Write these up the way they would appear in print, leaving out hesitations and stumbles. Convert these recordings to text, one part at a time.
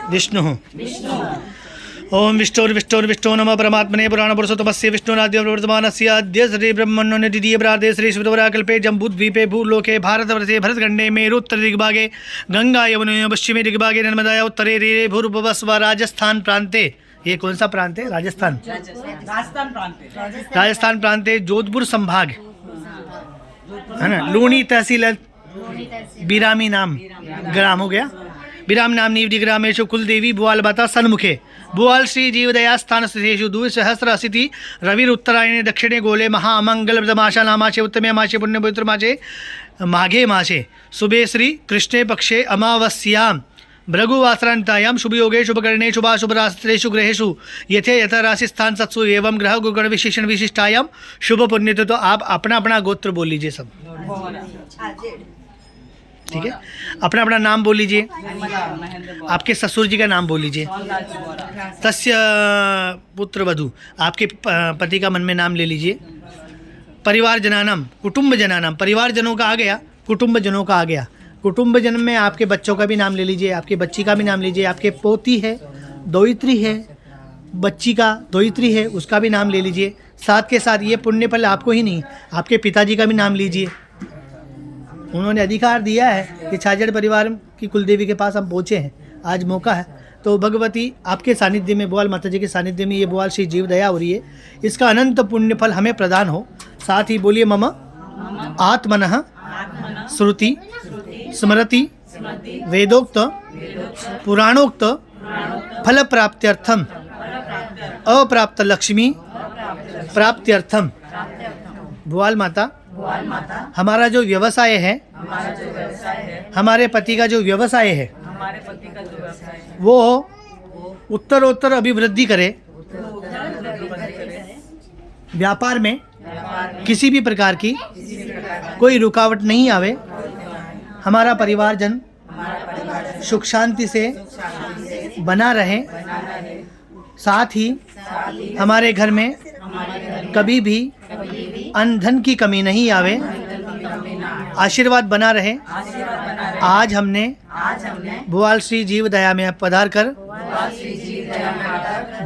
विष्णुः ओम विष्णुर्विष्णो नमः परमात्मने पुराणपुरुषोत्तमस्य विष्णुराद्यवर्तमानस्य अद्य श्री ब्रह्मण्यो द्वितीय प्रार्थे श्री शुद्धवराकल्पे जम्बूद्वीपे भूलोके भारतवर्षे भरतखण्डे मेरुत्तर दिग्भागे गंगा यमुना पश्चिमे दिग्भागे नर्मदाया उत्तरे रे भूर्भुवस्व राजस्थान प्रांते। ये कौन सा प्रांत है? राजस्थान राजस्थान प्रांत है। जोधपुर संभाग है ना। लूणी तहसील बिरामी नाम ग्राम हो गया। बिराम नाम नीवडी ग्रामेशु कुलदेवी बुआल माता सन्मुखे बुआल श्री जीवदया स्थान स्थितेषु द्विसहस्र अशीति रविरुत्तरायणे दक्षिणे गोले महा अमंगल प्रदमाशा नामाशे उत्तमे मासे पुण्य पवित्र मासे माघे मासे शुभे श्री कृष्णे पक्षे अमावस्यां भृगुवासरान्तायां शुभयोगे शुभकरणे शुभाशुभरात्रेषु ग्रहेषु यथे यथा राशि स्थान सत्सु एवं ग्रह गुण विशेषण विशिष्टायां शुभ पुण्य। तो आप अपना अपना गोत्र बोल लीजिए सब, ठीक है? अपना अपना नाम बोल लीजिए। आपके ससुर जी का नाम बोल लीजिए। तस्य पुत्र वधू, आपके पति का मन में नाम ले लीजिए। परिवार जनानाम कुटुंब जनानाम, परिवार जनों का आ गया, कुटुंब जनों का आ गया। कुटुंब जन में आपके बच्चों का भी नाम ले लीजिए, आपकी बच्ची का भी नाम लीजिए। आपके पोती है, दोहित्री है, बच्ची का दोहित्री है, उसका भी नाम ले लीजिए। साथ के साथ ये पुण्य फल आपको ही नहीं, आपके पिताजी का भी नाम लीजिए। उन्होंने अधिकार दिया है कि छाजड़ परिवार की कुलदेवी के पास हम पहुँचे हैं, आज मौका है। तो भगवती आपके सानिध्य में, बुआल माता जी के सानिध्य में ये बुआल श्री जीव दया हो रही है, इसका अनंत पुण्य फल हमें प्रदान हो। साथ ही बोलिए मम आत्मनः श्रुति स्मृति वेदोक्त पुराणोक्त फल प्राप्त्यर्थम अप्राप्त लक्ष्मी प्राप्त्यर्थम। बुआल माता हमारा जो व्यवसाय है, हमारे पति का जो व्यवसाय है, वो उत्तरोत्तर अभिवृद्धि करे। व्यापार में किसी भी प्रकार की कोई रुकावट नहीं आवे। हमारा परिवारजन सुख शांति से बना रहे। साथ ही हमारे घर में कभी भी अन्न धन की कमी नहीं आवे, आशीर्वाद बना रहे। आज हमने बुआल श्री जीव दया में पधार कर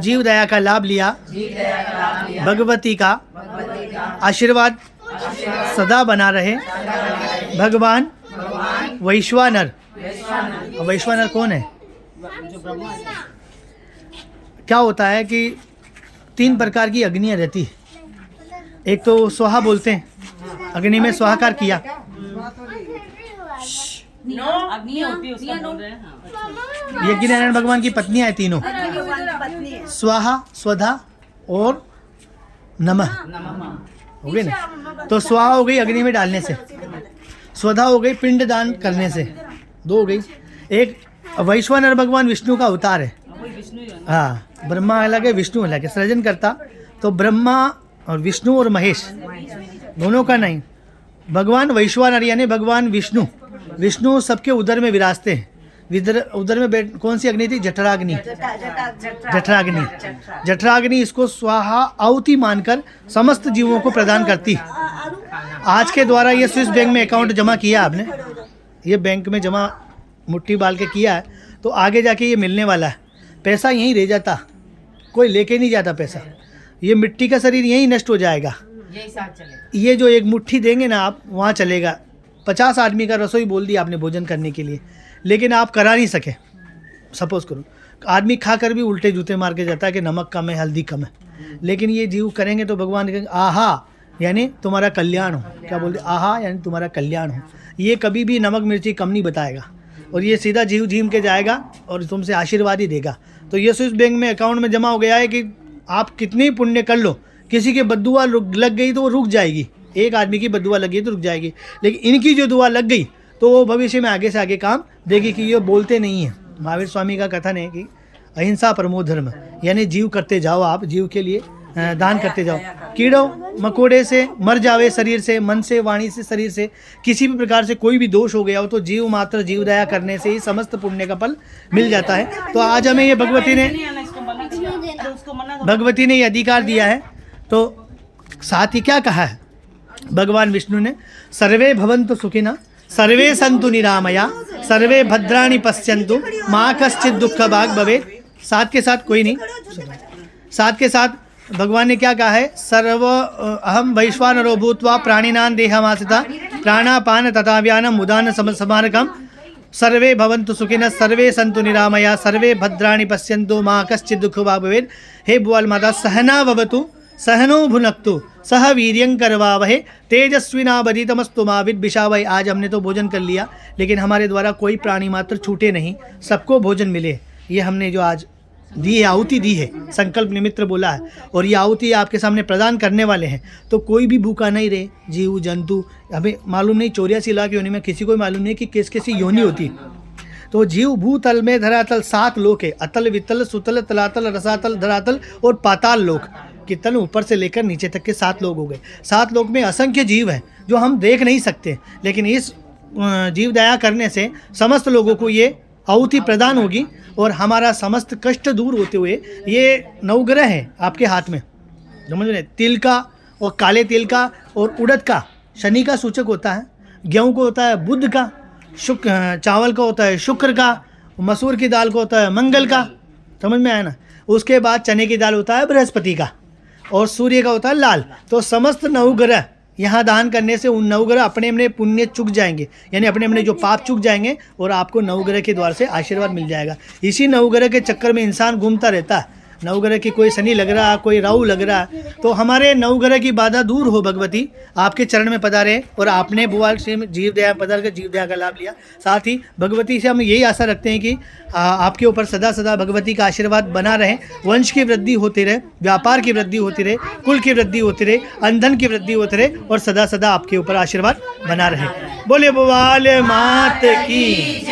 जीव दया का लाभ लिया। भगवती का आशीर्वाद सदा बना रहे। भगवान वैश्वानर, वैश्वानर कौन है? क्या होता है कि 3 प्रकार की अग्नियाँ रहती है। एक तो स्वाहा बोलते हैं, अग्नि में स्वाहाकार किया। यज्ञ नारायण भगवान की पत्नियां हैं तीनों, स्वाहा, स्वधा और नमः, हो गई ना। तो स्वाहा हो गई अग्नि में डालने से, स्वधा हो गई पिंड दान करने से, 2 हो गई। एक वैश्वानर भगवान विष्णु का अवतार है। हाँ, ब्रह्मा अलग है, विष्णु अलग है, सृजन करता। तो ब्रह्मा और विष्णु और महेश दोनों का नहीं, भगवान वैश्वानर यानी भगवान विष्णु। विष्णु सबके उदर में विराजते हैं। उदर में कौन सी अग्नि थी? जठराग्नि। जठराग्नि, जठराग्नि इसको स्वाहा आहुति मानकर समस्त जीवों को प्रदान करती। आज के द्वारा ये स्विस बैंक में अकाउंट जमा किया आपने, ये बैंक में जमा मुट्ठी बाल के किया है, तो आगे जाके ये मिलने वाला है। पैसा यहीं रह जाता, कोई लेके नहीं जाता पैसा। ये मिट्टी का शरीर यहीं नष्ट हो जाएगा। ये जो एक मुट्ठी देंगे ना आप, वहाँ चलेगा। 50 आदमी का रसोई बोल दिया आपने भोजन करने के लिए, लेकिन आप करा नहीं सके। सपोज करो आदमी खाकर भी उल्टे जूते मार के जाता है कि नमक कम है, हल्दी कम है, लेकिन ये जीव करेंगे तो भगवान कहेंगे आहा यानी तुम्हारा कल्याण हो। क्या बोलते? आहा यानी तुम्हारा कल्याण हो। ये कभी भी नमक मिर्ची कम नहीं बताएगा, और ये सीधा जीव झीम के जाएगा और तुमसे आशीर्वाद ही देगा। तो ये स्विस बैंक में अकाउंट में जमा हो गया है कि आप कितने ही पुण्य कर लो, किसी की बद्दुआ लग गई तो वो रुक जाएगी। एक आदमी की बद्दुआ लगी तो रुक जाएगी, लेकिन इनकी जो दुआ लग गई तो वो भविष्य में आगे से आगे काम देगी। कि ये बोलते नहीं हैं। महावीर स्वामी का कथन है कि अहिंसा परमो धर्म, यानी जीव करते जाओ, आप जीव के लिए दान करते जाओ। कीड़ों मकोड़े से मर जावे शरीर से, मन से, वाणी से, शरीर से किसी भी प्रकार से कोई भी दोष हो गया हो तो जीव मात्र जीव दया करने से ही समस्त पुण्य का फल मिल जाता है। तो आज हमें ये भगवती ने ये अधिकार दिया है। तो साथ ही क्या कहा है भगवान विष्णु ने? सर्वे भवन्तु सुखिनः सर्वे संतु निरामया, सर्वे भद्राणि पश्यन्तु, माँ कश्चित् दुःख भाग भवेत्। साथ के साथ कोई नहीं, साथ के साथ भगवान ने क्या कहा है, सर्व अहम वैश्वानरो भूत्वा प्राणिनां देहमाश्रिता प्राणापान तथा व्यानम उदान समारकम सर्वे भवन्तु सुखिनः सर्वे सन्तु निरामया सर्वे भद्राणि पश्यन्तु माँ कश्चित् दुःख भाग भवेत्। हे भुवल माता, सहना भवतु सहनो भुनक्तु सह वीर्यं करवावहे तेजस्विनावधीतमस्तु मा विद्विषावहे। आज हमने तो भोजन कर लिया, लेकिन हमारे द्वारा कोई प्राणी मात्र छूटे नहीं, सबको भोजन मिले। ये हमने जो आज दी है, आहुति दी है, संकल्प निमित्त बोला है, और ये आहुति आपके सामने प्रदान करने वाले हैं। तो कोई भी भूखा नहीं रहे, जीव जंतु, हमें मालूम नहीं 84 लाख योनि में किसी को मालूम नहीं कि किस किसी योनि होती है। तो जीव भूतल में धरातल 7 लोक है, अतल वितल सुतल तलातल रसातल धरातल और पाताल लोक। कितने ऊपर से लेकर नीचे तक के 7 लोग हो गए। 7 लोक में असंख्य जीव हैं जो हम देख नहीं सकते, लेकिन इस जीव दया करने से समस्त लोगों को ये आहुति प्रदान होगी और हमारा समस्त कष्ट दूर होते हुए ये नवग्रह है आपके हाथ में, समझ रहे। तिल का और काले तिल का और उड़द का शनि का सूचक होता है, गेहूं को होता है बुध का, चावल का होता है शुक्र का, मसूर की दाल को होता है मंगल का, समझ में आया ना। उसके बाद चने की दाल होता है बृहस्पति का, और सूर्य का होता है लाल। तो समस्त नवग्रह यहाँ दान करने से उन नवग्रह अपने अपने पुण्य चुक जाएंगे, यानी अपने अपने जो पाप चुक जाएंगे, और आपको नवग्रह के द्वार से आशीर्वाद मिल जाएगा। इसी नवग्रह के चक्कर में इंसान घूमता रहता है, नवग्रह की कोई शनि लग रहा, कोई राहु लग रहा। तो हमारे नवग्रह की बाधा दूर हो भगवती, आपके चरण में पधारे, और आपने भुवाल से जीव दया पधार कर जीव दया का लाभ लिया। साथ ही भगवती से हम यही आशा रखते हैं कि आपके ऊपर सदा सदा भगवती का आशीर्वाद बना रहे, वंश की वृद्धि होती रहे, व्यापार की वृद्धि होती रहे, कुल की वृद्धि होती रहे, अंधन की वृद्धि होती रहे, और सदा सदा आपके ऊपर आशीर्वाद बना रहे। बोले भुवाल मात की।